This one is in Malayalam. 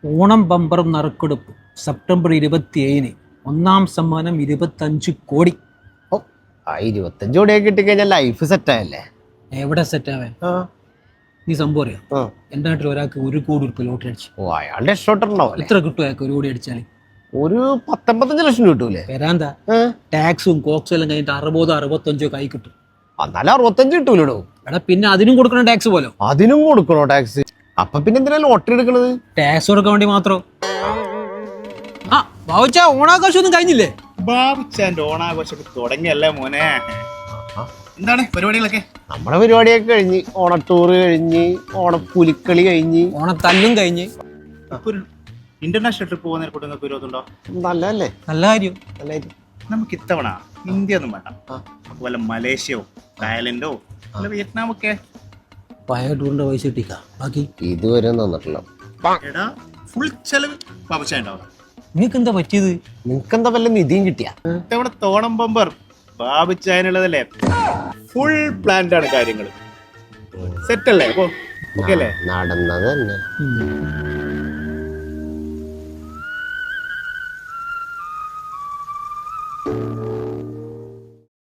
ഓണം ബമ്പർ നറുക്കെടുപ്പ് സെപ്റ്റംബർ 27-ന്. ഒന്നാം സമ്മാനം 25 കോടി. ഓ, ആ 25 കോടിയൊക്കെ കിട്ടിക്കഴിഞ്ഞാൽ ലൈഫ് സെറ്റ് ആയല്ലേ? എവിടെ സെറ്റാവേ? നീ സംഭവം അറിയാം, ആ. എൻ്റെ നാട്ടിൽ ഒരാൾക്ക് 1 കോടി ഉറുപ്പിക ലോട്ടറി അടിച്ചു. ഓ, അയാളുടെ ഇഷ്ടോട്ടുണ്ടാവും. എത്ര കിട്ടും അയാൾക്ക് 1 കോടി അടിച്ചാൽ? ഒരു 10-15 ലക്ഷം കിട്ടൂലേ? വരാന്താ ടാക്സും കോക്സും എല്ലാം കഴിഞ്ഞിട്ട് 60-65 കൈ കിട്ടും. എന്നാലും 65 കിട്ടൂലോ. എടാ പിന്നെ അതിനും കൊടുക്കണം ടാക്സ് പോലോ? അതിനും കൊടുക്കണോ ടാക്സ്? അപ്പൊ പിന്നെ എന്തിനാ ലോട്ടറി എടുക്കണത്? ടാക്സ് കൊടുക്കാൻ വേണ്ടി മാത്രം. ആ ബാബുച്ചാ, ഓണാഘോഷം ഒന്നും കഴിഞ്ഞില്ലേ? ബാബുച്ചാന്റെ ഓണാഘോഷമൊക്കെ തുടങ്ങിയല്ലേ മോനെ. എന്താണ് പരിപാടികളൊക്കെ? നമ്മുടെ പരിപാടിയൊക്കെ കഴിഞ്ഞ്, ഓണട്ടൂറ് കഴിഞ്ഞ്, ഓണപ്പുലിക്കളി കഴിഞ്ഞ്, ഓണത്തല്ലും കഴിഞ്ഞ്. ഇപ്പൊ ഒരു ഇന്റർനാഷണൽ ട്രിപ്പ് പോകുന്നതിനെ കൊണ്ട് നിങ്ങൾക്ക് വിരോധമുണ്ടോ? നല്ലതല്ലേ? നല്ല കാര്യം. നല്ലായിട്ട്. നമുക്ക് ഇത്തവണ ഇന്ത്യ ഒന്നും വേണ്ട, വല്ല മലേഷ്യയോ തായ്ലൻഡോ അല്ല വിയറ്റ്നാമൊക്കെ. പഴയ ടൂറിന്റെ പൈസ കിട്ടിക്കാ ബാക്കി ഇതുവരെ തന്നിട്ടില്ല. എടാ ഫുൾ ചെലവ് ബാബുച്ചാൻ ഉണ്ടാവും. നിനക്ക് എന്താ പറ്റിയത്? നിനക്കെന്താ വല്ല നിധിയും കിട്ടിയ? ഇത്തവണ തോണം ബമ്പർ ബാബുച്ചാനുള്ളതല്ലേ? ഫുൾ പ്ലാൻഡ് ആണ് കാര്യങ്ങൾ. സെറ്റ് അല്ലേ? അപ്പൊ ഓക്കെ അല്ലേ? നടന്നത് തന്നെ.